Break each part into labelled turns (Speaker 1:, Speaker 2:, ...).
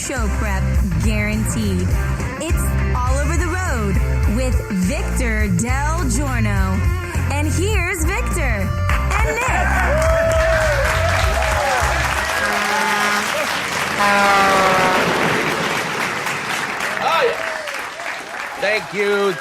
Speaker 1: show prep guaranteed. It's All Over the Road with Victor Del Giorno. And here's Victor and Nick.
Speaker 2: Oh, yeah. Thank you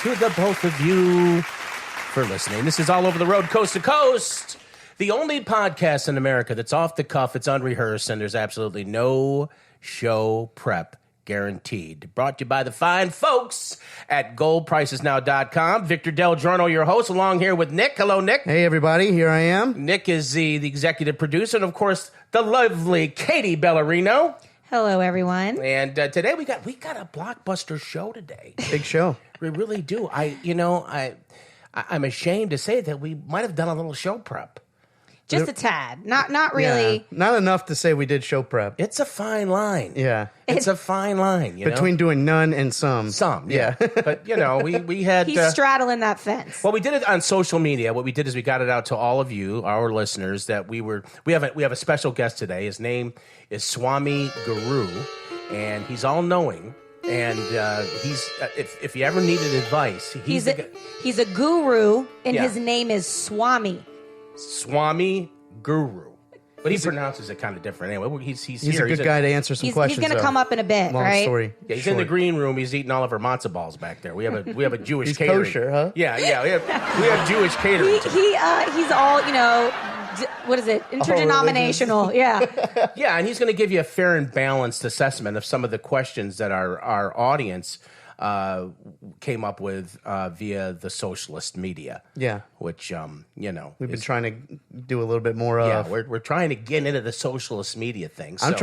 Speaker 2: to the both of you for listening. This is All Over the Road, Coast to Coast, the only podcast in America that's off the cuff, it's unrehearsed, and there's absolutely no show prep guaranteed. Brought to you by the fine folks at goldpricesnow.com. Victor Del Giorno, your host, along here with Nick. Hello, Nick.
Speaker 3: Hey, everybody. Here I am.
Speaker 2: Nick is the executive producer, and, of course, the lovely Katie Bellarino.
Speaker 4: Hello, everyone.
Speaker 2: And today we got a blockbuster show today.
Speaker 3: Big show.
Speaker 2: We really do. I'm ashamed to say that we might have done a little show prep.
Speaker 4: Just a tad. Not really.
Speaker 3: Yeah, not enough to say we did show prep.
Speaker 2: It's a fine line.
Speaker 3: Yeah.
Speaker 2: It's a fine line.
Speaker 3: Between doing none and some.
Speaker 2: Yeah. But, we had...
Speaker 4: He's straddling that fence.
Speaker 2: Well, we did it on social media. What we did is we got it out to all of you, our listeners, that we have a special guest today. His name is Swami Guru, and he's all-knowing. And he's if you ever needed advice, he's
Speaker 4: a guru, and his name is Swami.
Speaker 2: Swami Guru, but he pronounces it kind of different. Anyway, he's
Speaker 3: here. A good guy to answer some questions.
Speaker 4: He's going to come up in a bit,
Speaker 3: Long
Speaker 4: right?
Speaker 3: Story.
Speaker 2: Yeah, he's in the green room. He's eating all of our matzo balls back there. We have a Jewish
Speaker 3: he's
Speaker 2: catering.
Speaker 3: Kosher, huh?
Speaker 2: Yeah. We have Jewish catering.
Speaker 4: He's all what is it? Interdenominational. Yeah.
Speaker 2: Yeah, and he's going to give you a fair and balanced assessment of some of the questions that our audience came up with via the socialist media.
Speaker 3: Yeah.
Speaker 2: Which,
Speaker 3: we've been trying to do a little bit more of.
Speaker 2: Yeah, we're trying to get into the socialist media thing. So.
Speaker 3: I'm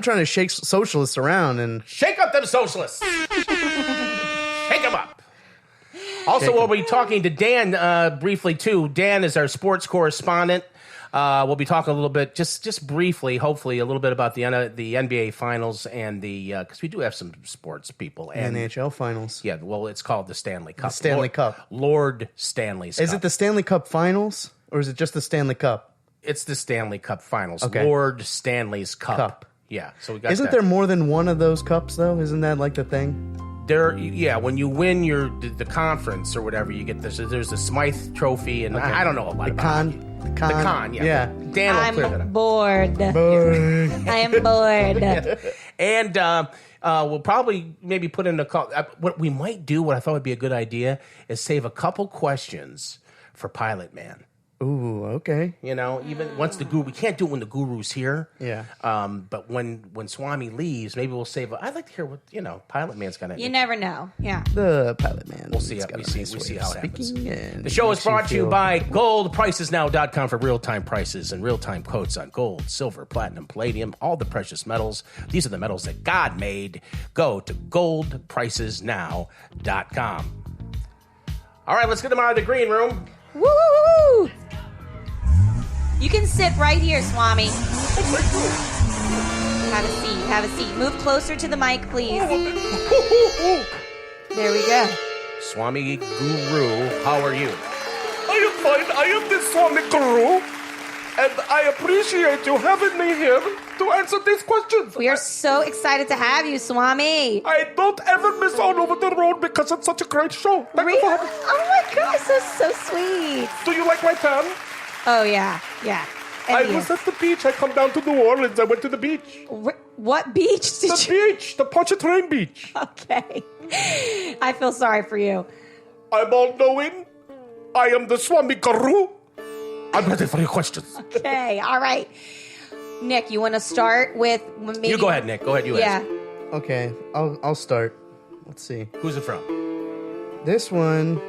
Speaker 3: trying to shake socialists around and...
Speaker 2: Shake up them socialists! Shake them up! Also, we'll be talking to Dan briefly, too. Dan is our sports correspondent. We'll be talking a little bit, just briefly, hopefully, a little bit about the NBA Finals and because we do have some sports people. And
Speaker 3: NHL Finals.
Speaker 2: Yeah, well, it's called the Stanley Cup.
Speaker 3: The Stanley Cup.
Speaker 2: Lord Stanley's Cup.
Speaker 3: Is it the Stanley Cup Finals, or is it just the Stanley Cup?
Speaker 2: It's the Stanley Cup Finals.
Speaker 3: Okay.
Speaker 2: Lord Stanley's Cup. Yeah, so we got
Speaker 3: Isn't there more than one of those cups, though? Isn't that like the thing?
Speaker 2: When you win the conference or whatever, you get this. There's the Smythe Trophy, and I don't know a lot about it. The con, yeah. Dan will clear that up.
Speaker 4: Bored. I am bored.
Speaker 2: And we'll probably maybe put in a call. What we might do, what I thought would be a good idea, is save a couple questions for Pilot Man.
Speaker 3: Ooh, okay.
Speaker 2: Even once the guru, we can't do it when the guru's here.
Speaker 3: Yeah.
Speaker 2: But when Swami leaves, maybe we'll save. I'd like to hear what Pilot Man's gonna.
Speaker 4: You never know. Yeah.
Speaker 3: The Pilot Man.
Speaker 2: We'll see. We see how it happens. The show is
Speaker 3: makes
Speaker 2: brought to you
Speaker 3: feel-
Speaker 2: by GoldPricesNow.com for real-time prices and real-time quotes on gold, silver, platinum, palladium, all the precious metals. These are the metals that God made. Go to GoldPricesNow.com. All right, let's get them out of the green room.
Speaker 4: Woo! You can sit right here, Swami. Have a seat. Move closer to the mic, please. There we go.
Speaker 2: Swami Guru, how are you?
Speaker 5: I am fine. I am the Swami Guru, and I appreciate you having me here to answer these questions.
Speaker 4: We are so excited to have you, Swami.
Speaker 5: I don't ever miss All Over the Road because it's such a great show. Thank you for having me.
Speaker 4: Oh my gosh, that's so sweet.
Speaker 5: Do you like my tan?
Speaker 4: Oh, yeah.
Speaker 5: I was at the beach. I come down to New Orleans. I went to the beach.
Speaker 4: What beach did
Speaker 5: The Pontchartrain Beach.
Speaker 4: Okay. I feel sorry for you.
Speaker 5: I'm all-knowing. I am the Swami Guru. I'm ready for your questions.
Speaker 4: Okay, all right. Nick, you want to start with maybe...
Speaker 2: You go ahead, Nick. Go ahead, you ask.
Speaker 3: Okay, I'll start. Let's see.
Speaker 2: Who's it from?
Speaker 3: This one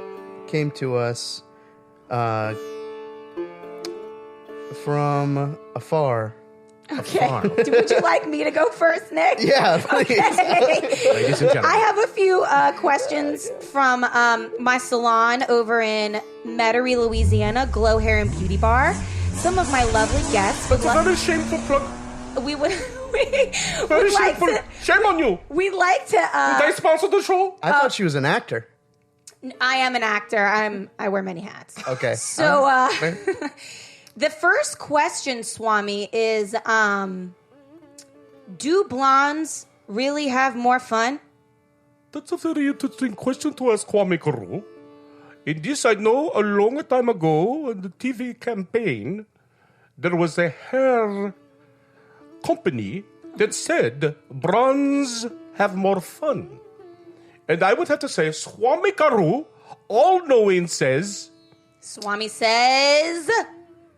Speaker 3: came to us from afar.
Speaker 4: Okay. Would you like me to go first, Nick?
Speaker 3: Yeah, please.
Speaker 4: Okay.
Speaker 2: Ladies and gentlemen.
Speaker 4: I have a few questions from my salon over in Metairie, Louisiana, Glow Hair and Beauty Bar. Some of my lovely guests would
Speaker 5: That's a very shameful plug.
Speaker 4: we would
Speaker 5: Very
Speaker 4: like
Speaker 5: shameful.
Speaker 4: to.
Speaker 5: Shame on you.
Speaker 4: We'd like to.
Speaker 5: Did they sponsor the show?
Speaker 3: I thought she was an actor.
Speaker 4: I am an actor. I wear many hats.
Speaker 3: Okay.
Speaker 4: So the first question, Swami, is Do blondes really have more fun?
Speaker 5: That's a very interesting question to ask, Swami Guru. In this, I know a long time ago, in the TV campaign, there was a hair company that said bronze have more fun. And I would have to say, Swami Guru, all-knowing, says...
Speaker 4: Swami says...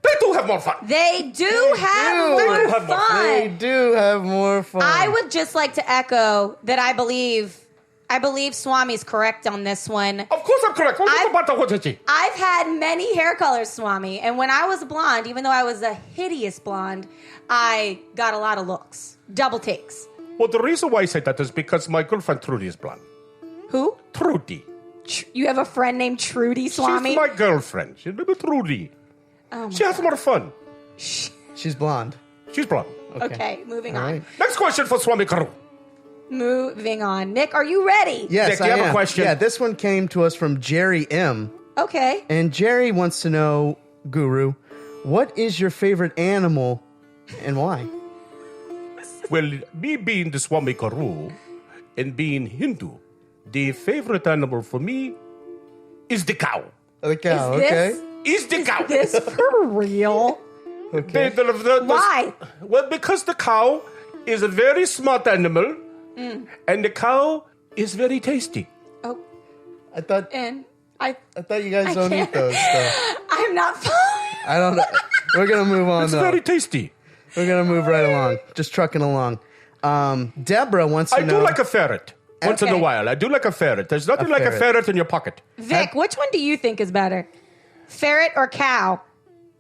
Speaker 5: They do have more fun.
Speaker 4: They do have more fun.
Speaker 3: They do have more fun.
Speaker 4: I would just like to echo that I believe Swami's correct on this one.
Speaker 5: Of course I'm correct.
Speaker 4: I've had many hair colors, Swami, and when I was blonde, even though I was a hideous blonde, I got a lot of looks. Double takes.
Speaker 5: Well, the reason why I say that is because my girlfriend Trudy is blonde.
Speaker 4: Who?
Speaker 5: Trudy.
Speaker 4: You have a friend named Trudy, Swami?
Speaker 5: She's my girlfriend. She's named Trudy.
Speaker 4: Oh
Speaker 5: she has more fun.
Speaker 3: She's blonde.
Speaker 5: She's blonde.
Speaker 4: Okay, moving
Speaker 3: All
Speaker 4: on.
Speaker 3: right.
Speaker 5: Next question for Swami Guru.
Speaker 4: Moving on. Nick, are you ready?
Speaker 3: Yes,
Speaker 5: Nick, do you
Speaker 3: I
Speaker 5: have a
Speaker 3: am.
Speaker 5: question?
Speaker 3: Yeah, this one came to us from Jerry M.
Speaker 4: Okay.
Speaker 3: And Jerry wants to know, Guru, what is your favorite animal and why?
Speaker 5: Well, me being the Swami Guru and being Hindu, the favorite animal for me is the cow.
Speaker 3: The cow,
Speaker 4: Is
Speaker 3: okay.
Speaker 4: this-
Speaker 5: Is the cow.
Speaker 4: This for real?
Speaker 3: Okay.
Speaker 4: Why?
Speaker 5: Well, because the cow is a very smart animal, and the cow is very tasty.
Speaker 4: Oh,
Speaker 3: I thought
Speaker 4: I
Speaker 3: you guys don't eat those. So.
Speaker 4: I'm not fine.
Speaker 3: I don't know. We're gonna move on
Speaker 5: It's
Speaker 3: though.
Speaker 5: very tasty.
Speaker 3: We're gonna move right along. Just trucking along. Deborah wants to
Speaker 5: I
Speaker 3: know.
Speaker 5: do like a ferret. Once in a
Speaker 4: Okay.
Speaker 5: while, I do like a ferret. There's nothing like a
Speaker 3: ferret.
Speaker 5: ferret in your pocket.
Speaker 4: Vic, which one do you think is better? Ferret or cow?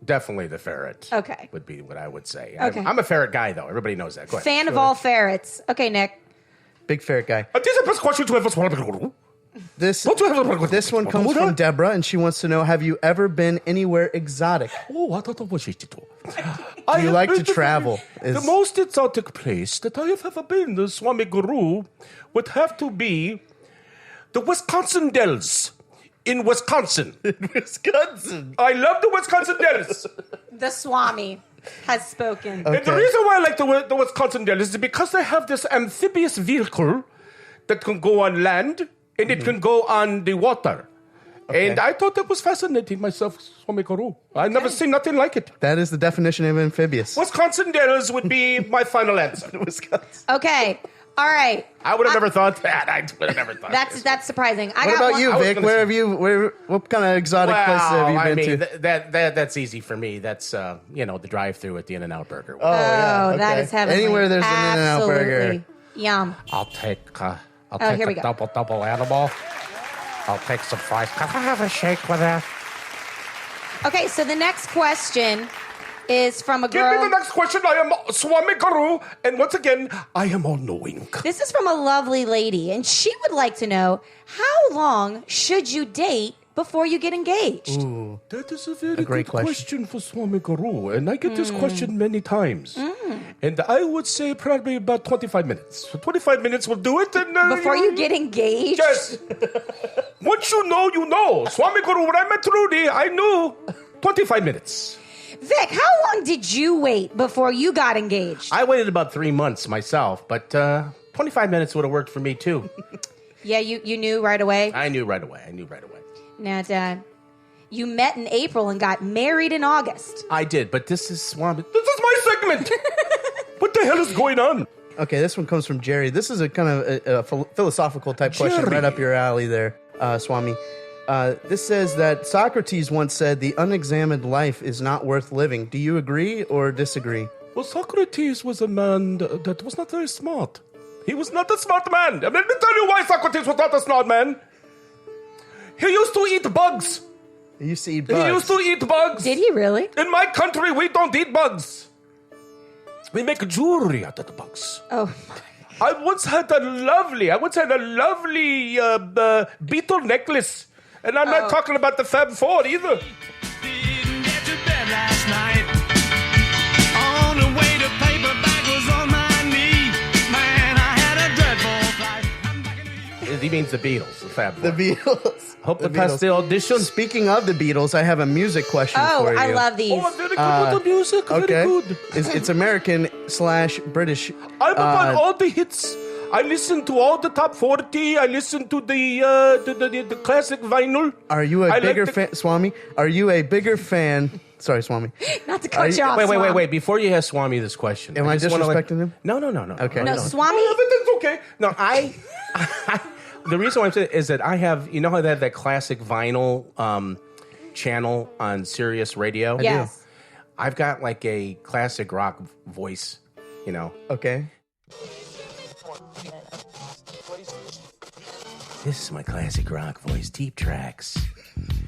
Speaker 5: Definitely the ferret.
Speaker 4: Okay.
Speaker 5: Would be what I would say.
Speaker 4: Okay.
Speaker 5: I'm a ferret guy, though. Everybody knows that. Go ahead.
Speaker 4: Fan of all ferrets. Okay, Nick.
Speaker 3: Big ferret guy.
Speaker 5: This is the best question to ever swallow.
Speaker 3: This
Speaker 5: Don't you have a-
Speaker 3: this one comes from Deborah, and she wants to know: have you ever been anywhere exotic?
Speaker 5: Oh, I don't know what she's to do.
Speaker 3: Do you like to travel?
Speaker 5: The most exotic place that I have ever been, the Swami Guru, would have to be the Wisconsin Dells in Wisconsin.
Speaker 3: Wisconsin.
Speaker 5: I love the Wisconsin Dells.
Speaker 4: The Swami has spoken.
Speaker 5: And the reason why I like the Wisconsin Dells is because they have this amphibious vehicle that can go on land and it can go on the water.
Speaker 3: Okay.
Speaker 5: And I thought that was fascinating myself, Swami Guru. I've never seen nothing like it.
Speaker 3: That is the definition of amphibious.
Speaker 5: Wisconsin Dells would be my final answer.
Speaker 3: Wisconsin.
Speaker 4: Okay. All right.
Speaker 5: I would have never thought that. I would have never thought
Speaker 4: That's surprising. I
Speaker 3: What
Speaker 4: got
Speaker 3: about
Speaker 4: one-
Speaker 3: you,
Speaker 5: I was
Speaker 3: Vic?
Speaker 5: gonna
Speaker 3: Where
Speaker 5: say-
Speaker 3: have you? What kind of exotic places have you been to?
Speaker 2: That's easy for me. That's the drive-through at the In-N-Out Burger.
Speaker 3: Oh, yeah,
Speaker 4: Oh, that
Speaker 3: okay.
Speaker 4: is heavenly.
Speaker 3: Anywhere there's an In-N-Out burger.
Speaker 4: Absolutely. Yum.
Speaker 2: I'll take
Speaker 4: here we
Speaker 2: a
Speaker 4: go.
Speaker 2: double animal. I'll take some fries. Can I have a shake with that?
Speaker 4: Okay, so the next question is from a
Speaker 5: Give me the
Speaker 4: girl.
Speaker 5: next question. I am Swami Guru. And once again, I am all-knowing.
Speaker 4: This is from a lovely lady, and she would like to know, how long should you date before you get engaged?
Speaker 3: Ooh,
Speaker 5: That is a very
Speaker 3: great
Speaker 5: good
Speaker 3: question.
Speaker 5: question for Swami Guru. And I get this question many times. And I would say probably about 25 minutes. So 25 minutes will do it. And,
Speaker 4: Before you get engaged?
Speaker 5: Yes. Once you know, you know. Swami Guru, when I met Rudy, I knew 25 minutes.
Speaker 4: Vic, how long did you wait before you got engaged?
Speaker 2: I waited about 3 months myself, but 25 minutes would have worked for me too.
Speaker 4: Yeah, you knew right away?
Speaker 2: I knew right away.
Speaker 4: Now, Dad, you met in April and got married in August.
Speaker 2: I did, but this is Swami.
Speaker 5: This is my segment. What the hell is going on?
Speaker 3: Okay, this one comes from Jerry. This is a kind of a philosophical type question,
Speaker 5: Jerry.
Speaker 3: right up your alley there, Swami. This says that Socrates once said the unexamined life is not worth living. Do you agree or disagree?
Speaker 5: Well, Socrates was a man that was not very smart. He was not a smart man. Let me tell you why Socrates was not a smart man. He used to eat bugs.
Speaker 3: He used to eat bugs.
Speaker 5: He used to eat bugs.
Speaker 4: Did he really?
Speaker 5: In my country, we don't eat bugs. We make jewelry out of the bugs.
Speaker 4: Oh,
Speaker 5: I once had a lovely beetle necklace. And I'm not talking about the Fab Four either.
Speaker 6: Didn't get to bed last night. On the way to paperback was on my knee. Man, I had a dreadful flight. I'm back in the
Speaker 2: He means the Beatles, the Fab
Speaker 3: The
Speaker 2: Four.
Speaker 3: Beatles.
Speaker 2: Hope the
Speaker 3: Beatles.
Speaker 2: past the audition.
Speaker 3: Speaking of the Beatles, I have a music question
Speaker 4: Oh,
Speaker 3: for you.
Speaker 4: I love these.
Speaker 5: Oh, very good with the music. Very
Speaker 3: Okay.
Speaker 5: good.
Speaker 3: It's American/British.
Speaker 5: I'm about all the hits. I listen to all the top 40. I listen to the classic vinyl.
Speaker 3: Are you a
Speaker 5: I like
Speaker 3: bigger
Speaker 5: the-
Speaker 3: fan, Swami? Are you a bigger fan? Sorry, Swami.
Speaker 4: Not to
Speaker 3: Are
Speaker 4: cut
Speaker 3: you-
Speaker 4: you off.
Speaker 2: Wait.
Speaker 4: Swami.
Speaker 2: Before you ask Swami this question,
Speaker 3: Am I
Speaker 2: just wanna
Speaker 3: disrespecting him?
Speaker 2: No.
Speaker 3: Okay.
Speaker 4: No,
Speaker 2: no.
Speaker 4: Swami.
Speaker 5: Everything's okay.
Speaker 2: No, the reason why I'm saying is that I have, you know how they have that classic vinyl channel on Sirius Radio?
Speaker 4: Yes.
Speaker 2: I've got like a classic rock voice, you know.
Speaker 3: Okay.
Speaker 2: This is my classic rock voice, deep tracks.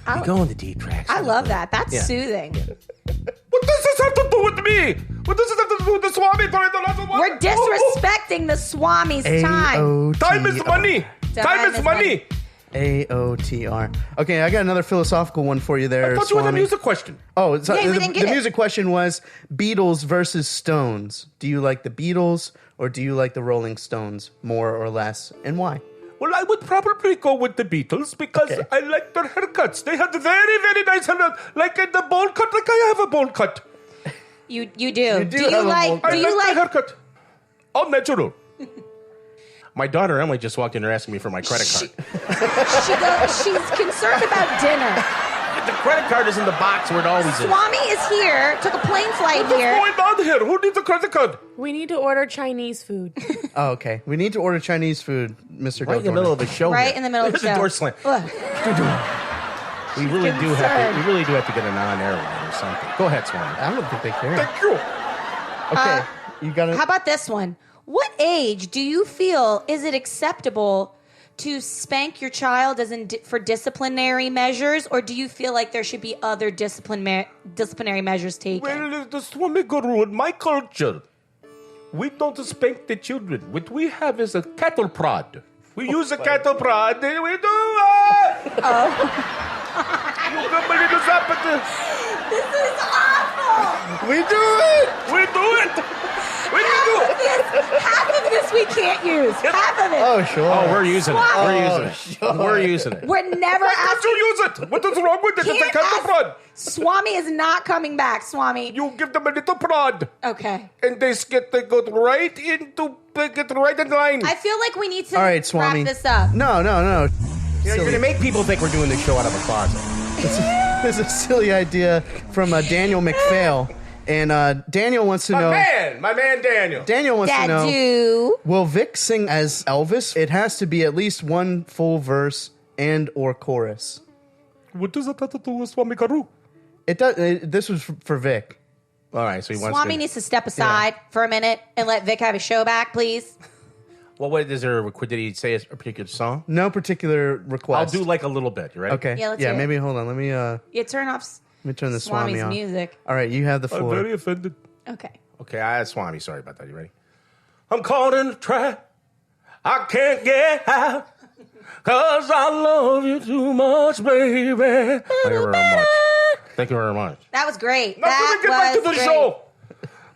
Speaker 4: I-
Speaker 2: We go in the deep tracks.
Speaker 4: I love that. That's
Speaker 2: Yeah.
Speaker 4: soothing.
Speaker 5: What does this have to do with me? What does this have to do with the Swami?
Speaker 4: We're disrespecting the Swami's time.
Speaker 3: AOTR.
Speaker 5: Time is money. Time is money.
Speaker 3: AOTR. Okay, I got another philosophical one for you there,
Speaker 5: I thought you had a
Speaker 3: Swami.
Speaker 5: music question.
Speaker 3: Oh, so
Speaker 4: Yeah, we
Speaker 3: the
Speaker 4: didn't get it.
Speaker 3: music question was Beatles versus Stones. Do you like the Beatles or do you like the Rolling Stones more or less, and why?
Speaker 5: Well, I would probably go with the Beatles because
Speaker 3: Okay.
Speaker 5: I like their haircuts. They had very, very nice haircuts. Like in the bowl cut, like I have a bowl cut.
Speaker 4: You do.
Speaker 3: You do
Speaker 4: do you
Speaker 3: have a bowl
Speaker 4: like?
Speaker 3: cut.
Speaker 4: Do
Speaker 5: I
Speaker 4: you
Speaker 5: like
Speaker 4: like?
Speaker 5: the haircut. All natural.
Speaker 2: My daughter Emily just walked in here asking me for my credit card.
Speaker 4: She's concerned about dinner.
Speaker 2: The credit card is in the box where it always is.
Speaker 4: Swami is here. Took a plane flight
Speaker 5: What's
Speaker 4: here.
Speaker 5: going on here? Who needs a credit card?
Speaker 7: We need to order Chinese food.
Speaker 3: Oh, okay. We need to order Chinese food, Mr.
Speaker 2: Right in the
Speaker 3: Del
Speaker 2: middle
Speaker 3: Jordan.
Speaker 2: of the show.
Speaker 4: Right
Speaker 2: here.
Speaker 4: in the middle of the
Speaker 2: There's
Speaker 4: show.
Speaker 2: a door slam.
Speaker 4: Ugh.
Speaker 2: We really do have to. We really do have to get an on-air line or something. Go ahead, Swami.
Speaker 3: I don't think they care.
Speaker 5: Thank you.
Speaker 3: Okay, you got it.
Speaker 4: How about this one? What age do you feel is it acceptable to spank your child as in for disciplinary measures, or do you feel like there should be other disciplinary measures taken?
Speaker 5: Well, the Swami Guru, in my culture, we don't spank the children. What we have is a cattle prod. We use a cattle prod. And we do it. You give me a little zap at
Speaker 4: This is awful.
Speaker 3: We do it.
Speaker 5: We do it. We do it.
Speaker 4: Half of this we can't use. Half of it.
Speaker 3: Oh, sure.
Speaker 2: Oh, we're using it.
Speaker 4: Swami.
Speaker 2: We're using it.
Speaker 3: sure.
Speaker 2: We're using it.
Speaker 4: We're never
Speaker 5: Why can't
Speaker 4: asking.
Speaker 5: you use it? What is wrong with it? It's a
Speaker 4: Can't
Speaker 5: cattle
Speaker 4: ask-
Speaker 5: prod.
Speaker 4: Swami is not coming back. Swami.
Speaker 5: You give them a little prod,
Speaker 4: Okay.
Speaker 5: and they go right in line.
Speaker 4: I feel like we need to
Speaker 3: All right, Swami.
Speaker 4: wrap this up.
Speaker 3: No.
Speaker 2: You know, you're
Speaker 3: Silly.
Speaker 2: going to make people think we're doing this show out of a closet.
Speaker 3: This is a silly idea from Daniel McPhail. And Daniel wants to know.
Speaker 5: My man Daniel.
Speaker 3: Daniel wants to know.
Speaker 4: Dadu.
Speaker 3: Will Vic sing as Elvis? It has to be at least one full verse and or chorus.
Speaker 5: What does that have to do with Swami Guru?
Speaker 3: It does. This was for Vic.
Speaker 2: All right, so he wants
Speaker 4: Swami
Speaker 2: to.
Speaker 4: needs to step aside for a minute and let Vic have his show back, please.
Speaker 2: Well, what is there? Did he say a particular song?
Speaker 3: No particular
Speaker 2: I'll
Speaker 3: request.
Speaker 2: do like a little bit. You ready?
Speaker 3: Okay.
Speaker 4: Yeah, let's hear it.
Speaker 3: Maybe hold on. Let me
Speaker 4: You turn off
Speaker 3: turn the Swami
Speaker 4: Swami's
Speaker 3: on.
Speaker 4: music.
Speaker 3: All right, you have the
Speaker 5: I'm
Speaker 3: floor.
Speaker 5: very offended.
Speaker 4: Okay.
Speaker 2: Okay, Swami. Sorry about that. You ready? I'm caught in a trap. I can't get out. 'Cause I love you too much, baby. Thank you very much. Thank you very much.
Speaker 4: That was great.
Speaker 5: Now
Speaker 4: that
Speaker 5: let me get back to
Speaker 4: was
Speaker 5: the
Speaker 4: great.
Speaker 5: show.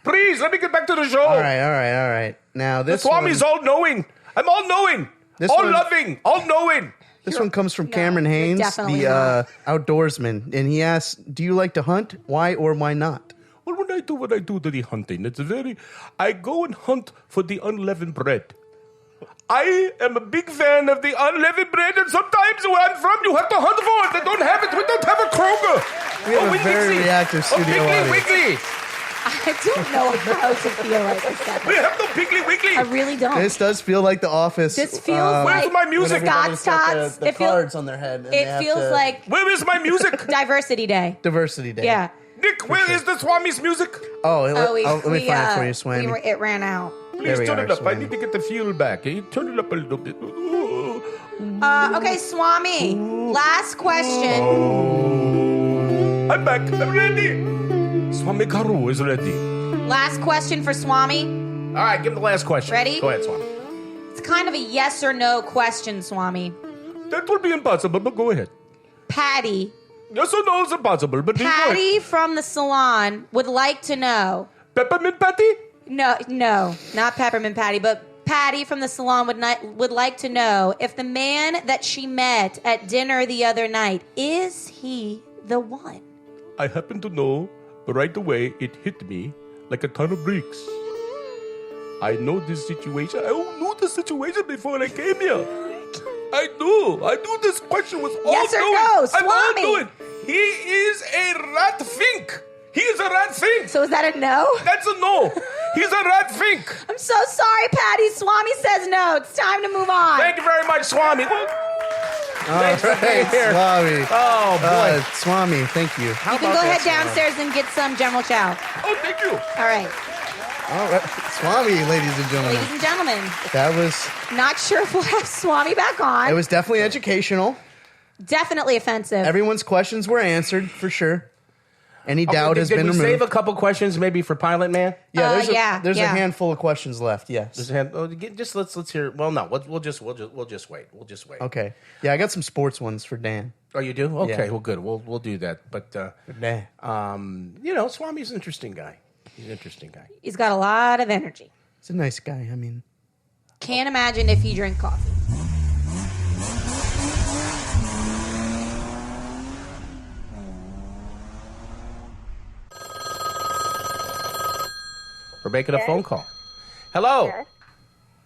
Speaker 5: Please, let me get back to the show.
Speaker 3: All right. Now
Speaker 5: The
Speaker 3: this
Speaker 5: Swami's
Speaker 3: one,
Speaker 5: all-knowing. I'm all-knowing.
Speaker 3: This
Speaker 5: All
Speaker 3: one-
Speaker 5: loving. All-knowing.
Speaker 3: this one comes from
Speaker 4: No,
Speaker 3: Cameron
Speaker 4: you're
Speaker 3: Haynes,
Speaker 4: definitely
Speaker 3: the outdoorsman, and he asks, "Do you like to hunt? Why or why not?"
Speaker 5: Well, when I do the hunting, I go and hunt for the unleavened bread. I am a big fan of the unleavened bread, and sometimes where I'm from, you have to hunt for it. They don't have it. We don't have a Kroger.
Speaker 3: We have a very reactive studio audience.
Speaker 5: Wiggly.
Speaker 4: I don't know how to feel like this.
Speaker 5: We have no Piggly Wiggly.
Speaker 4: I really don't.
Speaker 3: This does feel like The Office.
Speaker 4: This feels
Speaker 5: Where's
Speaker 4: like
Speaker 5: my music?
Speaker 3: when everybody's
Speaker 4: Scott's
Speaker 3: got
Speaker 4: Tots.
Speaker 3: the
Speaker 4: It feels-
Speaker 3: cards on their head. and they
Speaker 4: It
Speaker 3: have
Speaker 4: feels
Speaker 3: to-
Speaker 4: like
Speaker 5: Where is my music?
Speaker 4: Diversity Day.
Speaker 3: Diversity Day.
Speaker 4: Yeah.
Speaker 5: Nick, where is the Swami's music?
Speaker 3: Let me find it for you, Swami.
Speaker 4: It ran out.
Speaker 5: Please
Speaker 3: we
Speaker 5: turn
Speaker 3: are,
Speaker 5: it up. I
Speaker 3: Swami.
Speaker 5: need to get the fuel back. Can you turn it up a little bit? Ooh.
Speaker 4: Okay, Swami. Last question.
Speaker 5: I'm back. I'm ready. Swami Guru is ready.
Speaker 4: Last question for Swami.
Speaker 2: All right, give him the last question.
Speaker 4: Ready?
Speaker 2: Go ahead, Swami.
Speaker 4: It's kind of a yes or no question, Swami.
Speaker 5: That would be impossible, but go ahead.
Speaker 4: Patty.
Speaker 5: Yes or no is impossible, but go ahead.
Speaker 4: Patty from the salon would like to know.
Speaker 5: Peppermint patty?
Speaker 4: No, not Peppermint Patty, but Patty from the salon would like to know if the man that she met at dinner the other night, is he the one?
Speaker 5: I happen to know, but right away it hit me like a ton of bricks. I know this situation. I knew the situation before I came here. I knew this question was all
Speaker 4: Yes or
Speaker 5: knowing.
Speaker 4: no,
Speaker 5: I'm all
Speaker 4: Swami?
Speaker 5: knowing. He is a rat fink. He is a rat fink.
Speaker 4: So is that a no?
Speaker 5: That's a no. He's a rat fink.
Speaker 4: I'm so sorry, Patty. Swami says no. It's time to move on.
Speaker 2: Thank you very much, Swami. Thanks for being here.
Speaker 3: Swami.
Speaker 2: Oh, boy.
Speaker 3: Swami, thank you.
Speaker 4: You can go ahead downstairs and get some General Chow.
Speaker 5: Oh, thank you.
Speaker 4: All right.
Speaker 3: All right. Swami, ladies and gentlemen.
Speaker 4: Ladies and gentlemen,
Speaker 3: That was,
Speaker 4: not sure if we'll have Swami back on.
Speaker 3: it was definitely educational.
Speaker 4: Definitely offensive.
Speaker 3: Everyone's questions were answered, for sure. Any doubt has
Speaker 2: Did
Speaker 3: been
Speaker 2: we
Speaker 3: removed.
Speaker 2: save a couple questions maybe for Pilot Man?
Speaker 3: Yeah, there's a
Speaker 4: yeah.
Speaker 3: handful of questions left. Yes.
Speaker 2: Just let's hear. Well, no, we'll just wait. We'll just wait.
Speaker 3: Okay. Yeah, I got some sports ones for Dan.
Speaker 2: Oh, you do? Okay.
Speaker 3: Yeah.
Speaker 2: Well, good. We'll do that. But
Speaker 3: Dan.
Speaker 2: Swami's an interesting guy. He's an interesting guy.
Speaker 4: He's got a lot of energy.
Speaker 3: He's a nice guy. I mean,
Speaker 4: Can't imagine if he drank coffee.
Speaker 2: We're making a phone call. Hello.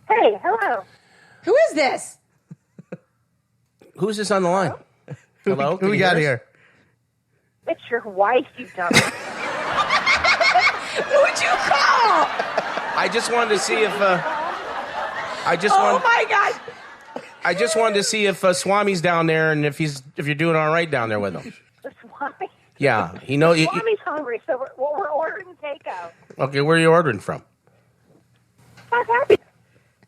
Speaker 8: Hey, hello.
Speaker 4: Who is this?
Speaker 2: Who's this on the line? Hello.
Speaker 3: who we got here?
Speaker 8: It's your wife, you dumb.
Speaker 4: Who'd you call?
Speaker 2: I just wanted to see if. I just wanted to see if Swami's down there and if you're doing all right down there with him.
Speaker 8: Swami.
Speaker 2: Yeah, he knows.
Speaker 8: Swami's hungry, so we're ordering takeout.
Speaker 2: Okay, where are you ordering from?
Speaker 8: Five happy.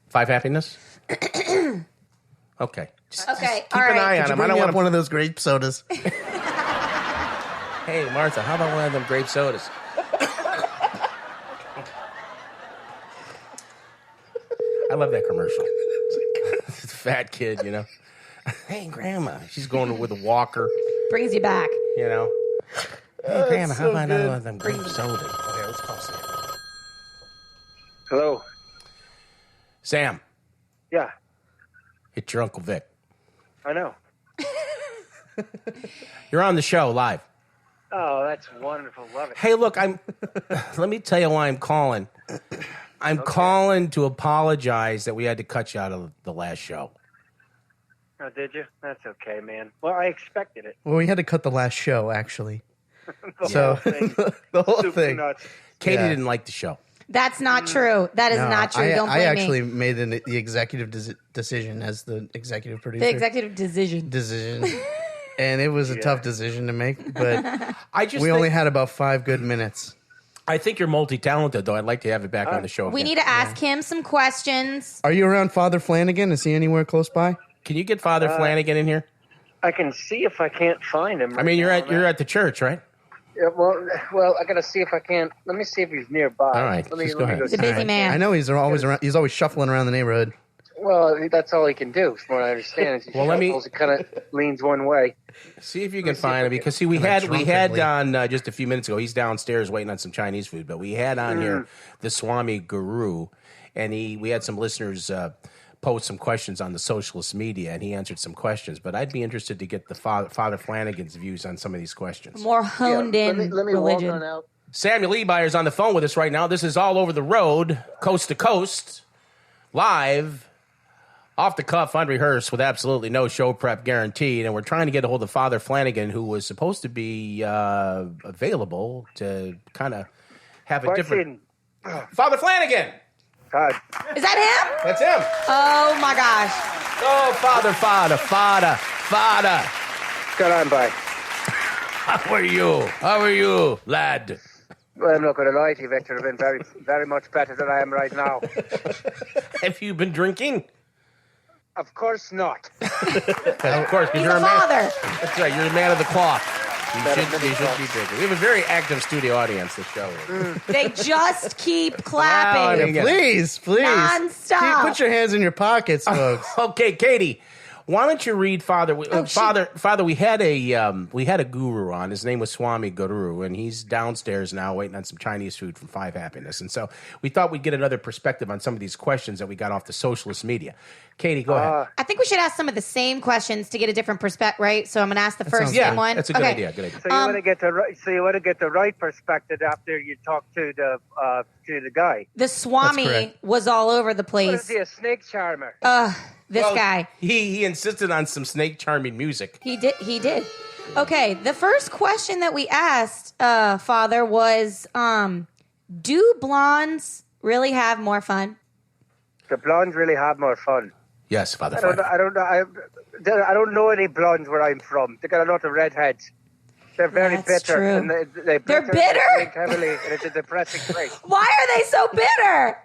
Speaker 2: Five Happiness. Okay. Just
Speaker 4: Okay,
Speaker 2: keep
Speaker 4: all
Speaker 2: an
Speaker 4: right.
Speaker 2: eye
Speaker 3: Could
Speaker 2: on
Speaker 3: you
Speaker 2: him. I
Speaker 3: bring
Speaker 2: don't
Speaker 3: me
Speaker 2: want
Speaker 3: up
Speaker 2: to.
Speaker 3: one of those grape sodas?
Speaker 2: Hey, Martha, how about one of them grape sodas? I love that commercial. Fat kid, you know. Hey, Grandma. She's going with a walker,
Speaker 4: Brings you back.
Speaker 2: you know. Hey, Grandma, how
Speaker 3: so
Speaker 2: about
Speaker 3: good.
Speaker 2: one of them grape sodas? Okay, let's call Sam.
Speaker 9: Hello.
Speaker 2: Sam,
Speaker 9: Yeah,
Speaker 2: it's your Uncle Vic.
Speaker 9: I know.
Speaker 2: You're on the show live.
Speaker 9: Oh, that's wonderful. Love it.
Speaker 2: Hey, look, let me tell you why I'm calling. I'm calling to apologize that we had to cut you out of the last show.
Speaker 9: Oh, did you? That's okay, man. Well, I expected it.
Speaker 3: Well, we had to cut the last show, actually.
Speaker 9: The
Speaker 3: So
Speaker 9: whole thing.
Speaker 3: the whole
Speaker 9: Super
Speaker 3: thing.
Speaker 9: nuts.
Speaker 2: Katie
Speaker 3: Yeah.
Speaker 2: didn't like the show.
Speaker 4: That's not true. That is
Speaker 3: No,
Speaker 4: not true. Don't
Speaker 3: I
Speaker 4: blame
Speaker 3: actually
Speaker 4: me.
Speaker 3: made the executive decision as the executive producer.
Speaker 4: The executive decision.
Speaker 3: And it was a tough decision to make, but
Speaker 2: I just
Speaker 3: we
Speaker 2: think,
Speaker 3: only had about 5 good minutes.
Speaker 2: I think you're multi-talented, though. I'd like to have it back on the show.
Speaker 4: We
Speaker 2: again.
Speaker 4: need to ask him some questions.
Speaker 3: Are you around Father Flannigan? Is he anywhere close by?
Speaker 2: Can you get Father Flannigan in here?
Speaker 9: I can see if I can't find him.
Speaker 2: I mean, you're at the church, right?
Speaker 9: Yeah, well, I gotta see if I can. Let me see if he's nearby.
Speaker 2: All right, just go ahead.
Speaker 4: He's a
Speaker 9: see.
Speaker 4: busy man.
Speaker 3: I know he's always around. He's always shuffling around the neighborhood.
Speaker 9: Well, that's all he can do, from what I understand. Is he
Speaker 2: Well, let me-
Speaker 9: shuffles, he kind of leans one way.
Speaker 2: See if you can find him, because see, we
Speaker 3: Kinda
Speaker 2: had
Speaker 3: drunkenly.
Speaker 2: on just a few minutes ago. He's downstairs waiting on some Chinese food, but we had on here the Swami Guru, and we had some listeners post some questions on the socialist media, and he answered some questions. But I'd be interested to get the Father Flanagan's views on some of these questions.
Speaker 4: More honed
Speaker 9: Yeah,
Speaker 4: in
Speaker 9: let me walk
Speaker 4: religion.
Speaker 9: on out.
Speaker 2: Samuel Ebeyer on the phone with us right now. This is All Over the Road, coast to coast, live, off the cuff, unrehearsed, with absolutely no show prep guaranteed. And we're trying to get a hold of Father Flannigan, who was supposed to be available to kind of have a
Speaker 9: Bart
Speaker 2: different...
Speaker 9: Seaton.
Speaker 2: Father Flannigan!
Speaker 9: God.
Speaker 4: Is that him?
Speaker 2: That's him.
Speaker 4: Oh my gosh.
Speaker 2: Oh, Father.
Speaker 9: Got on by.
Speaker 2: How are you, lad?
Speaker 9: Well, I'm not going to lie to you, Victor. I've been very, very much better than I am right now.
Speaker 2: Have you been drinking?
Speaker 9: Of course not.
Speaker 2: Of course, because
Speaker 4: He's
Speaker 2: you're
Speaker 4: a
Speaker 2: a man.
Speaker 4: father.
Speaker 2: That's right. You're a man of the cloth. You
Speaker 9: Man of
Speaker 2: should
Speaker 9: the
Speaker 2: be
Speaker 9: cloth.
Speaker 2: drinking. We have a very active studio audience this show.
Speaker 4: They just keep
Speaker 2: Wow,
Speaker 4: clapping.
Speaker 2: Yeah.
Speaker 3: Please.
Speaker 4: Nonstop.
Speaker 3: Put your hands in your pockets, folks.
Speaker 2: Okay, Katie, Why don't you read Father?
Speaker 4: Oh,
Speaker 2: Father, we had a guru on. His name was Swami Guru, and he's downstairs now waiting on some Chinese food from Five Happiness. And so we thought we'd get another perspective on some of these questions that we got off the socialist media. Katie, go ahead.
Speaker 4: I think we should ask some of the same questions to get a different perspective, right? So I'm going to ask the first
Speaker 2: Yeah,
Speaker 4: same one.
Speaker 2: that's a good idea. Good idea.
Speaker 9: So you want to get the right perspective after you talk to the guy.
Speaker 4: The Swami
Speaker 3: correct.
Speaker 4: was all over the
Speaker 9: What is
Speaker 4: place.
Speaker 9: he, a snake charmer?
Speaker 4: This guy.
Speaker 2: He insisted on some snake charming music.
Speaker 4: He did. Okay, the first question that we asked, Father, was do blondes really have more fun?
Speaker 9: The blondes really have more fun.
Speaker 2: Yes, Father.
Speaker 9: I don't know any blondes where I'm from. They got a lot of redheads. They're very
Speaker 4: That's
Speaker 9: bitter.
Speaker 4: true.
Speaker 9: And
Speaker 4: They're bitter?
Speaker 9: They drink heavily, and it's a depressing place.
Speaker 4: Why are they so bitter?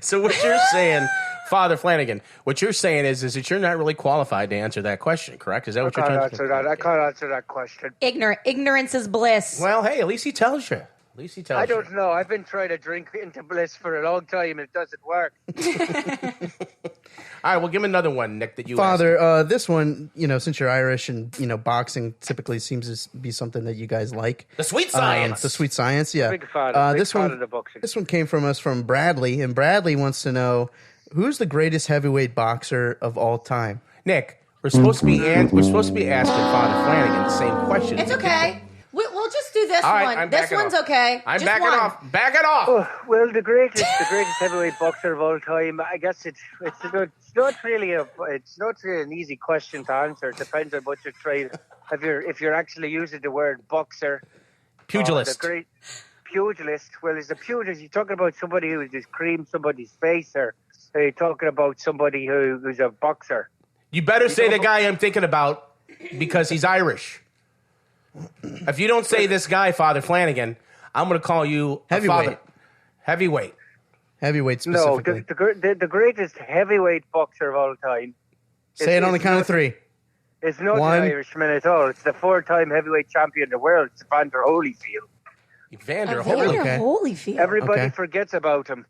Speaker 2: So what you're saying, Father Flannigan, what you're saying is that you're not really qualified to answer that question, correct? Is that what you're trying to say?
Speaker 9: I can't answer that question.
Speaker 4: Ignorance is bliss.
Speaker 2: Well, hey, at least he tells you.
Speaker 9: I don't know. I've been trying to drink into bliss for a long time, and it doesn't work.
Speaker 2: All right, well, give him another one, Nick, that you
Speaker 3: Father, this one, since you're Irish and, boxing typically seems to be something that you guys like.
Speaker 2: The sweet science.
Speaker 3: The sweet science, yeah.
Speaker 9: Big fan of the boxing.
Speaker 3: This one came from Bradley, and Bradley wants to know, who's the greatest heavyweight boxer of all time?
Speaker 2: Nick, we're supposed to be asking Father Flannigan the same question.
Speaker 4: It's okay. We'll just do this
Speaker 2: All right,
Speaker 4: one.
Speaker 2: I'm
Speaker 4: This
Speaker 2: backing
Speaker 4: one's
Speaker 2: off.
Speaker 4: okay.
Speaker 2: I'm
Speaker 4: Just
Speaker 2: backing
Speaker 4: one.
Speaker 2: off. Back it off.
Speaker 9: Oh, well, the greatest heavyweight boxer of all time. I guess it's not really an easy question to answer. It depends on what you're trying. If you're actually using the word boxer,
Speaker 2: Pugilist.
Speaker 9: the great pugilist. Well, is the pugilist? You're talking about somebody who just creamed somebody's face, or are you talking about somebody who's a boxer?
Speaker 2: You better say the guy I'm thinking about because he's Irish. If you don't say this guy, Father Flannigan, I'm going to call you
Speaker 3: Heavyweight.
Speaker 2: Heavyweight.
Speaker 3: Heavyweight
Speaker 9: No,
Speaker 3: specifically.
Speaker 9: the greatest heavyweight boxer of all time.
Speaker 3: Say it on the count of three.
Speaker 9: It's not
Speaker 3: One.
Speaker 9: an Irishman at all. It's the 4-time heavyweight champion of the world. It's Evander Holyfield.
Speaker 2: Evander
Speaker 4: Evander
Speaker 2: Holyfield.
Speaker 3: Okay.
Speaker 4: Holyfield.
Speaker 9: Everybody
Speaker 3: Okay.
Speaker 9: forgets about him.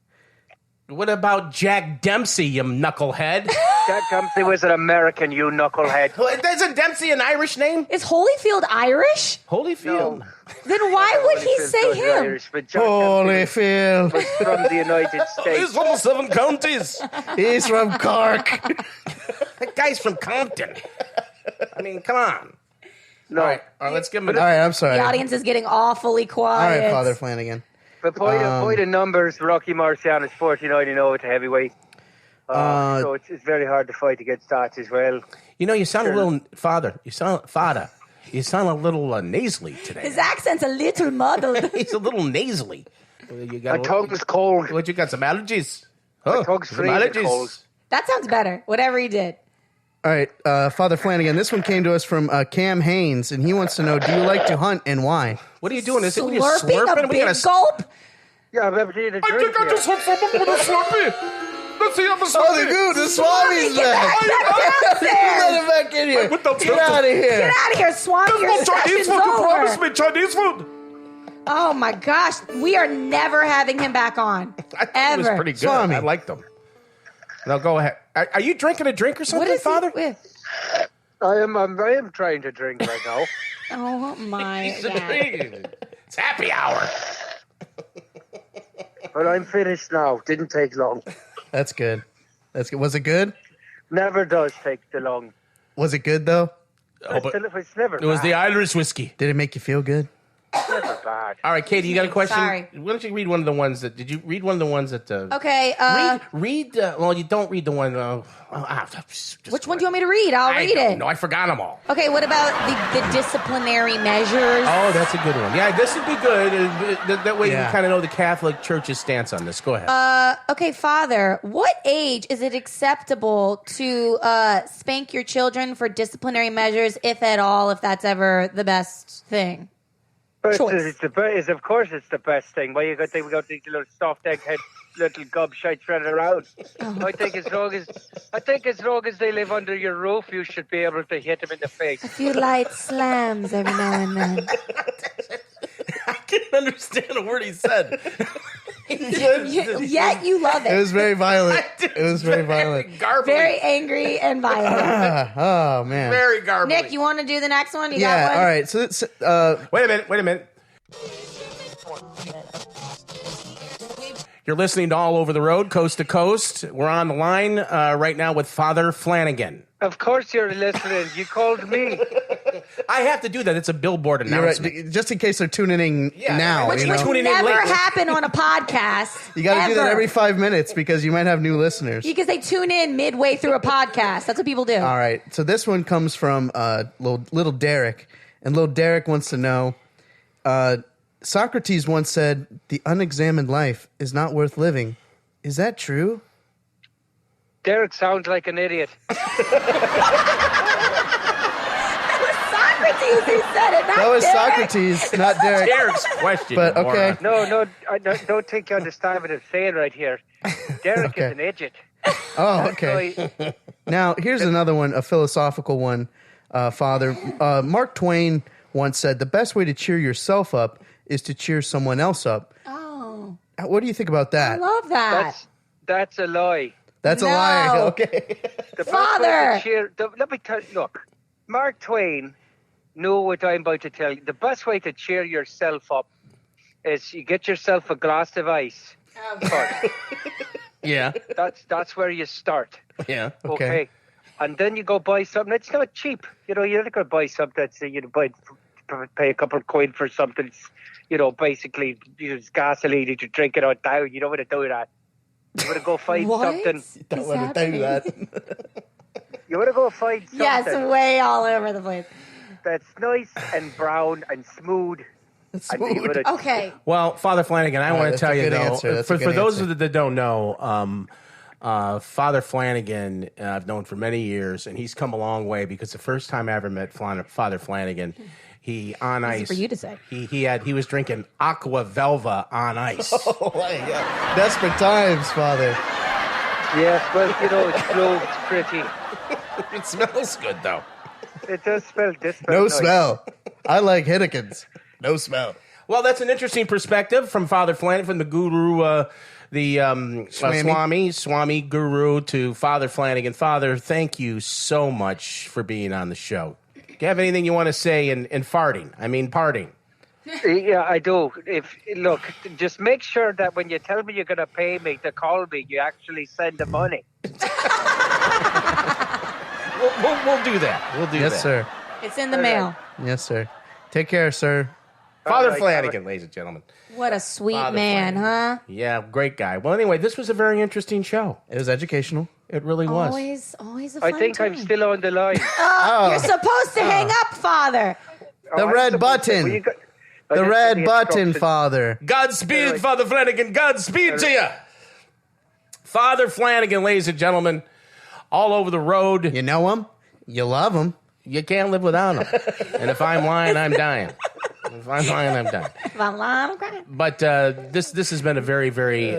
Speaker 2: What about Jack Dempsey, you knucklehead?
Speaker 9: Jack Dempsey was an American, you knucklehead.
Speaker 2: Isn't Dempsey an Irish name?
Speaker 4: Is Holyfield Irish?
Speaker 2: Holyfield.
Speaker 9: No.
Speaker 4: Then why would he
Speaker 9: Holyfield's
Speaker 4: say
Speaker 9: not
Speaker 4: him?
Speaker 9: Irish, but Jack Dempsey
Speaker 3: Holyfield.
Speaker 9: was from the United
Speaker 2: He's
Speaker 9: States.
Speaker 2: from the 7 counties.
Speaker 3: He's from Cork.
Speaker 2: That guy's from Compton. I mean, come on.
Speaker 9: No,
Speaker 2: All right, let's give him
Speaker 3: All right, I'm sorry.
Speaker 4: The audience is getting awfully
Speaker 3: All
Speaker 4: quiet.
Speaker 3: right, Father Flannigan.
Speaker 9: but point of numbers, Rocky Marciano's 49-0 to heavyweight. So it's very hard to fight against that as well.
Speaker 2: You know, you sound a little, Father. You sound a little nasally today.
Speaker 4: His accent's a little muddled.
Speaker 2: He's a little nasally. You
Speaker 9: My tongue's cold.
Speaker 2: What, you got some allergies?
Speaker 9: My tongue's
Speaker 2: some
Speaker 9: freezing cold.
Speaker 4: That sounds better. Whatever he did.
Speaker 3: All right, Father Flannigan, this one came to us from Cam Haynes, and he wants to know, do you like to hunt and why?
Speaker 2: What are you doing? Is it when you're
Speaker 4: Slurping
Speaker 2: slurping?
Speaker 4: a big gulp.
Speaker 9: Yeah, I've never seen a drink
Speaker 5: I think I
Speaker 9: here.
Speaker 5: just had someone with a Slurpee. Let's see how the
Speaker 3: Oh, the
Speaker 5: Slurpee.
Speaker 3: good, the Swami's back. Let him back in here.
Speaker 5: With the
Speaker 3: Get out of here.
Speaker 4: Get out of here, Swami. Your
Speaker 5: There's no Chinese
Speaker 4: session's
Speaker 5: food. You promised
Speaker 4: over.
Speaker 5: me Chinese food.
Speaker 4: Oh my gosh, we are never having him back on.
Speaker 2: I thought
Speaker 4: Ever.
Speaker 2: it was pretty good.
Speaker 3: Swami.
Speaker 2: I liked them. Now go ahead. Are you drinking a drink or something,
Speaker 4: What is
Speaker 2: Father?
Speaker 4: he with?
Speaker 9: I am trying to drink right now.
Speaker 4: Oh my god.
Speaker 2: It's happy hour.
Speaker 9: But I'm finished now. Didn't take long.
Speaker 3: That's good. That's good. Was it good?
Speaker 9: Never does take too long.
Speaker 3: Was it good, though?
Speaker 2: Oh, but
Speaker 9: It's never
Speaker 2: it was the
Speaker 9: bad.
Speaker 2: Irish whiskey.
Speaker 3: Did it make you feel good?
Speaker 9: It's never bad.
Speaker 2: All right, Katie, you got a question?
Speaker 4: Sorry.
Speaker 2: Why don't you read one of the ones that? Did you read one of the ones that?
Speaker 4: Okay,
Speaker 2: Read. Well, you don't read the one.
Speaker 4: which one do you want me to read? I'll read it.
Speaker 2: No, I forgot them all.
Speaker 4: Okay, what about the disciplinary measures?
Speaker 2: Oh, that's a good one. Yeah, this would be good. That way
Speaker 3: Yeah.
Speaker 2: you kind of know the Catholic Church's stance on this. Go ahead.
Speaker 4: Okay, Father, what age is it acceptable to spank your children for disciplinary measures, if at all, if that's ever the best thing?
Speaker 9: But
Speaker 4: Choice.
Speaker 9: of course it's the best thing. Why we got these little soft egghead little gobshites running around? I think as long as they live under your roof, you should be able to hit them in the face.
Speaker 4: A few light slams every now and then.
Speaker 2: I couldn't understand a word he said.
Speaker 4: Yet you love it.
Speaker 3: It was very violent. It was very violent.
Speaker 2: Garbly.
Speaker 4: Very angry and violent.
Speaker 3: Oh man.
Speaker 2: Very garbly.
Speaker 4: Nick, you want to do the next one? You
Speaker 3: Yeah.
Speaker 4: got one?
Speaker 3: All right. So it's,
Speaker 2: Wait a minute. You're listening to All Over the Road, Coast to Coast. We're on the line right now with Father Flannigan.
Speaker 9: Of course you're listening. You called me.
Speaker 2: I have to do that. It's a billboard
Speaker 3: you're
Speaker 2: announcement.
Speaker 3: right. Just in case they're tuning in now.
Speaker 2: which
Speaker 3: you know?
Speaker 2: tuning in
Speaker 4: Never
Speaker 2: late.
Speaker 4: happen on a podcast.
Speaker 3: You got to do that
Speaker 4: Ever.
Speaker 3: every 5 minutes because you might have new listeners.
Speaker 4: Because they tune in midway through a podcast. That's what people do.
Speaker 3: All right. So this one comes from little Derek. And little Derek wants to know, Socrates once said, the unexamined life is not worth living. Is that true?
Speaker 9: Derek sounds like an idiot.
Speaker 4: Socrates who said it, not
Speaker 3: That was
Speaker 4: Derek.
Speaker 3: Socrates, not Derek.
Speaker 2: Derek's question.
Speaker 3: But, okay.
Speaker 2: moron.
Speaker 9: No, I don't think you understand what I'm saying right here. Derek
Speaker 3: Okay.
Speaker 9: is an idiot.
Speaker 3: Oh, okay. Now, here's another one, a philosophical one, Father. Mark Twain once said, the best way to cheer yourself up is to cheer someone else up.
Speaker 4: Oh,
Speaker 3: What do you think about that?
Speaker 4: I love that.
Speaker 9: That's a lie.
Speaker 3: That's a
Speaker 4: No.
Speaker 3: lie. Okay.
Speaker 9: The best
Speaker 4: Father!
Speaker 9: way to cheer, let me tell you, look, Mark Twain knew what I'm about to tell you. The best way to cheer yourself up is you get yourself a glass of ice first.
Speaker 2: Yeah.
Speaker 9: That's where you start.
Speaker 2: Yeah.
Speaker 9: Okay. And then you go buy something. It's not cheap. You're not going to buy something that's, pay a couple of coin for something. Basically, it's gasoline. You drink it out down. You don't want to do that. You want to go find
Speaker 4: What?
Speaker 9: something.
Speaker 3: Don't want to do that.
Speaker 9: You want to go find something
Speaker 4: Yes, way all over the place.
Speaker 9: that's nice and brown and smooth. And you
Speaker 3: Smooth.
Speaker 9: wanna-
Speaker 4: Okay.
Speaker 2: Well, Father Flannigan, I want to
Speaker 3: that's
Speaker 2: tell
Speaker 3: a
Speaker 2: you,
Speaker 3: good
Speaker 2: though,
Speaker 3: answer. That's a
Speaker 2: for
Speaker 3: good
Speaker 2: those
Speaker 3: answer.
Speaker 2: that don't know, Father Flannigan, I've known for many years, and he's come a long way because the first time I ever met Father Flannigan, he on
Speaker 4: Easy
Speaker 2: ice.
Speaker 4: for you to say.
Speaker 2: He was drinking Aqua Velva on ice.
Speaker 3: Oh, my God. Desperate times, Father.
Speaker 9: Yes, well, it's blue. It's pretty.
Speaker 2: It smells good, though.
Speaker 9: It does smell this.
Speaker 3: No
Speaker 9: nice.
Speaker 3: smell. I like Hinnekins. No smell.
Speaker 2: Well, that's an interesting perspective from Father Flannigan, from the guru, Swami guru to Father Flannigan. Father, thank you so much for being on the show. Do you have anything you want to say in farting? I mean, parting.
Speaker 9: Yeah, I do. Look, just make sure that when you tell me you're going to pay me to call me, you actually send the money.
Speaker 2: We'll do that. We'll do that.
Speaker 3: Yes, sir.
Speaker 4: It's in the mail.
Speaker 3: Yes, sir. Take care, sir.
Speaker 2: Father
Speaker 9: All right,
Speaker 2: Flannigan, ladies and gentlemen.
Speaker 4: What a sweet
Speaker 2: Father
Speaker 4: man,
Speaker 2: Flannigan.
Speaker 4: huh?
Speaker 2: Yeah, great guy. Well, anyway, this was a very interesting show.
Speaker 3: It was educational.
Speaker 2: It really was.
Speaker 4: Always a
Speaker 9: I
Speaker 4: fun
Speaker 9: think
Speaker 4: time.
Speaker 9: I'm still on the line.
Speaker 4: You're supposed to hang up, Father.
Speaker 3: The
Speaker 9: I'm
Speaker 3: red
Speaker 9: supposed to-
Speaker 3: button.
Speaker 9: well, you got- I
Speaker 3: The
Speaker 9: didn't
Speaker 3: red
Speaker 9: get the
Speaker 3: button,
Speaker 9: instructions.
Speaker 3: Father.
Speaker 2: Godspeed,
Speaker 9: Anyway.
Speaker 2: Father Flannigan. Godspeed to you. Father Flannigan, ladies and gentlemen, all over the road.
Speaker 3: You know him. You love him.
Speaker 2: You can't live without him. And if I'm lying, I'm dying. If I'm lying, I'm dying.
Speaker 4: If I'm lying, I'm crying.
Speaker 2: But this has been a very, very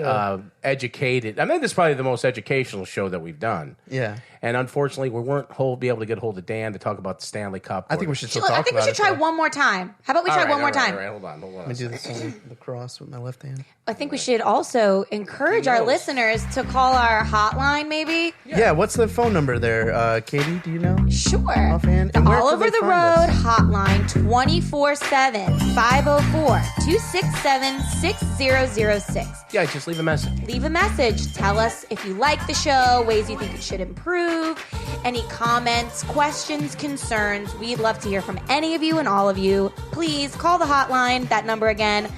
Speaker 2: educated. I think this is probably the most educational show that we've done.
Speaker 3: Yeah.
Speaker 2: And unfortunately, we weren't be able to get hold of Dan to talk about the Stanley Cup.
Speaker 3: I think we should still
Speaker 4: Look,
Speaker 3: talk
Speaker 4: I think we
Speaker 3: about
Speaker 4: should
Speaker 3: it,
Speaker 4: try
Speaker 3: though.
Speaker 4: one more time. How about we try one more time?
Speaker 2: All right, hold on.
Speaker 3: Let me do this on the cross with my left hand.
Speaker 4: I think we should also encourage our listeners to call our hotline, maybe.
Speaker 3: Yeah, what's the phone number there? Katie, do you know?
Speaker 4: Sure.
Speaker 3: Offhand.
Speaker 4: The
Speaker 3: And where
Speaker 4: All
Speaker 3: can
Speaker 4: Over
Speaker 3: they
Speaker 4: the
Speaker 3: find
Speaker 4: Road
Speaker 3: us?
Speaker 4: hotline 24/7 504-267-6006.
Speaker 2: Yeah, just leave a message.
Speaker 4: Leave a message. Tell us if you like the show, ways you think it should improve, any comments, questions, concerns. We'd love to hear from any of you and all of you. Please call the hotline. That number again,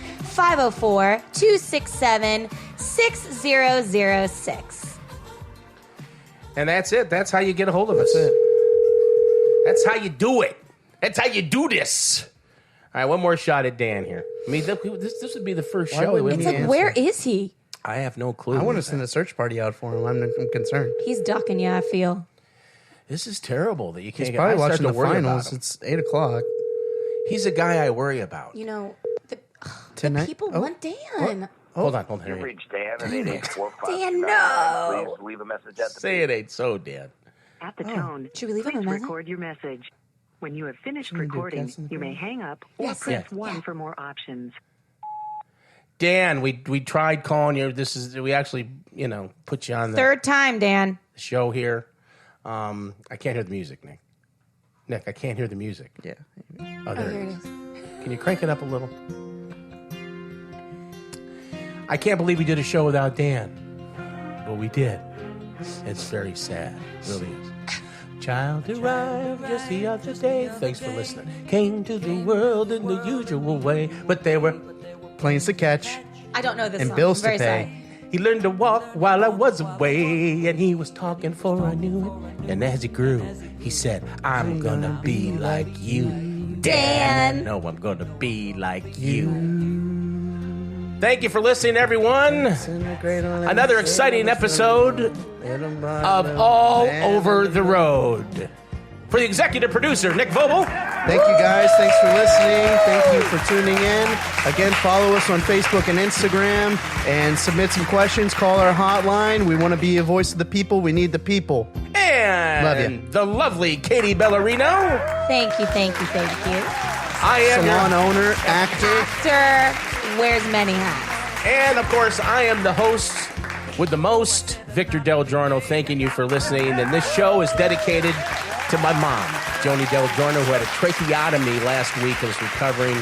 Speaker 4: 504-267-6006.
Speaker 2: And that's it. That's how you get a hold of us.
Speaker 3: That's it.
Speaker 2: That's how you do it. That's how you do this. All right, one more shot at Dan here. I mean, this would be the first
Speaker 3: Why
Speaker 2: show.
Speaker 3: would we
Speaker 4: It's
Speaker 3: need
Speaker 4: like,
Speaker 3: answer.
Speaker 4: where is he?
Speaker 2: I have no clue.
Speaker 3: I want to send a search party out for him. I'm concerned.
Speaker 4: He's ducking you, I feel.
Speaker 2: This is terrible that you can't
Speaker 3: He's
Speaker 2: get.
Speaker 3: probably
Speaker 2: I start
Speaker 3: watching
Speaker 2: to
Speaker 3: the
Speaker 2: worry
Speaker 3: finals.
Speaker 2: about him.
Speaker 3: It's 8 o'clock
Speaker 2: He's a guy I worry about.
Speaker 4: You know, the
Speaker 3: tonight.
Speaker 4: people
Speaker 3: Oh,
Speaker 4: want Dan.
Speaker 2: Hold on. Here.
Speaker 10: Reach Dan at 884-529.
Speaker 4: Dan, no.
Speaker 10: Please leave a message at the
Speaker 2: Say it ain't so, Dan.
Speaker 11: At the tone,
Speaker 4: Should we leave him
Speaker 11: please
Speaker 4: a message?
Speaker 11: record your message. When you have finished
Speaker 3: Should we do
Speaker 11: recording,
Speaker 3: Cass in the
Speaker 11: you may
Speaker 3: corner?
Speaker 11: hang up or
Speaker 4: Yes.
Speaker 11: press
Speaker 2: Yeah.
Speaker 11: 1 for more options.
Speaker 2: Dan, we tried calling you. We actually, put you on the
Speaker 4: Third time, Dan.
Speaker 2: show here. I can't hear the music, Nick. Nick, I can't hear the music.
Speaker 3: Yeah.
Speaker 2: Oh, there
Speaker 7: here
Speaker 2: it
Speaker 7: it
Speaker 2: is. Can you crank it up a little? I can't believe we did a show without Dan. But we did. It's very sad. It really is. Child arrived just the other day. Thanks for listening. Came to the world in the usual way. But they were
Speaker 3: Planes to catch.
Speaker 4: I don't know this
Speaker 3: And
Speaker 4: song.
Speaker 3: bills
Speaker 4: I'm very
Speaker 3: to pay.
Speaker 4: sorry.
Speaker 2: He learned to walk while I was away, and he was talking for I knew it. And as he grew, he said, I'm gonna be like you, Dan. No, I'm gonna be like you. Thank you for listening, everyone. Another exciting episode of All Over the Road. For the executive producer, Nick Vogel.
Speaker 3: Thank you guys. Thanks for listening. Thank you for tuning in. Again, follow us on Facebook and Instagram and submit some questions. Call our hotline. We want to be a voice of the people. We need the people.
Speaker 2: And
Speaker 3: Love you.
Speaker 2: the lovely Katie Bellarino.
Speaker 4: Thank you.
Speaker 2: I am
Speaker 3: Salon
Speaker 2: your,
Speaker 3: owner, actor.
Speaker 4: Actor wears many hats.
Speaker 2: and of course, I am the host with the most, Victor Del Giorno. Thanking you for listening. And this show is dedicated to my mom, Joni Del Giorno, who had a tracheotomy last week and is recovering.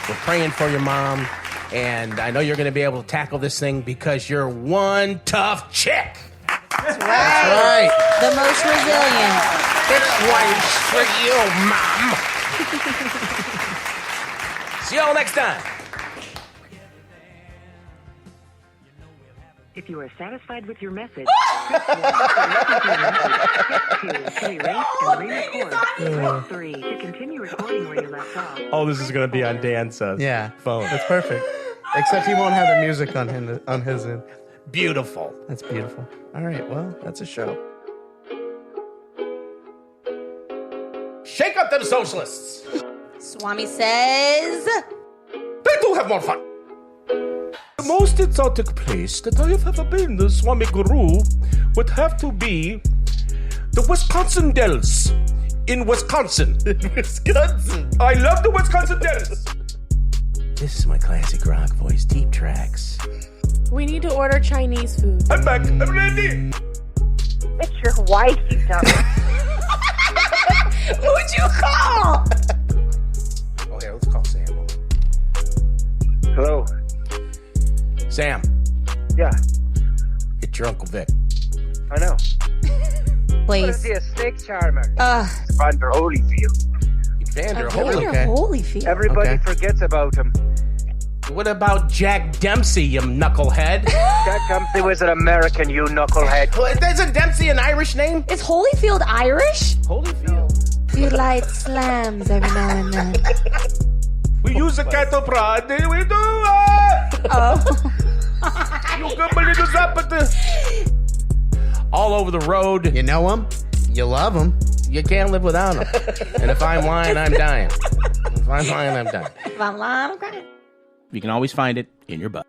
Speaker 2: We're praying for your mom. And I know you're going to be able to tackle this thing because you're one tough chick.
Speaker 4: That's right.
Speaker 3: That's right.
Speaker 4: The most resilient.
Speaker 2: This one's for you, Mom. See y'all next time.
Speaker 11: If you are satisfied with your message, press 1 to listen to your message. Press 2 to erase and re-record. Press 3 to continue recording where you left off.
Speaker 2: Oh, this is going to be on Dan's
Speaker 3: Yeah.
Speaker 2: phone.
Speaker 3: That's perfect. Except he won't have the music on his end.
Speaker 2: Beautiful.
Speaker 3: That's beautiful. All right. Well, that's a show.
Speaker 2: Shake up them socialists.
Speaker 4: Swami says,
Speaker 2: They do have more fun.
Speaker 5: The most exotic place that I have ever been, the Swami Guru, would have to be the Wisconsin Dells in Wisconsin.
Speaker 3: Wisconsin.
Speaker 5: I love the Wisconsin Dells.
Speaker 2: This is my classic rock voice, deep tracks.
Speaker 7: We need to order Chinese food.
Speaker 5: I'm back. I'm ready.
Speaker 8: It's your wife, you dumb.
Speaker 4: who'd you call?
Speaker 2: Oh, yeah, let's call Sam.
Speaker 9: Hello.
Speaker 2: Sam,
Speaker 9: Yeah,
Speaker 2: it's your Uncle Vic.
Speaker 9: I know. What
Speaker 4: Please.
Speaker 9: is he, a snake charmer?
Speaker 2: Vander
Speaker 9: Vander Holyfield.
Speaker 2: Holy.
Speaker 3: Okay.
Speaker 4: Holyfield.
Speaker 9: Everybody
Speaker 3: Okay.
Speaker 9: forgets about him.
Speaker 2: What about Jack Dempsey, you knucklehead?
Speaker 9: Jack Dempsey was an American, you knucklehead.
Speaker 2: Isn't Dempsey an Irish name?
Speaker 4: Is Holyfield Irish?
Speaker 2: Holyfield.
Speaker 7: Do you light slams every now and then?
Speaker 5: We use a cattle prod. We do.
Speaker 4: Oh.
Speaker 5: You can believe what's happening.
Speaker 2: All over the road.
Speaker 3: You know him. You love him.
Speaker 2: You can't live without him. And if I'm lying, I'm dying. If I'm lying, I'm dying.
Speaker 4: If I'm lying, I'm crying.
Speaker 12: You can always find it in your butt.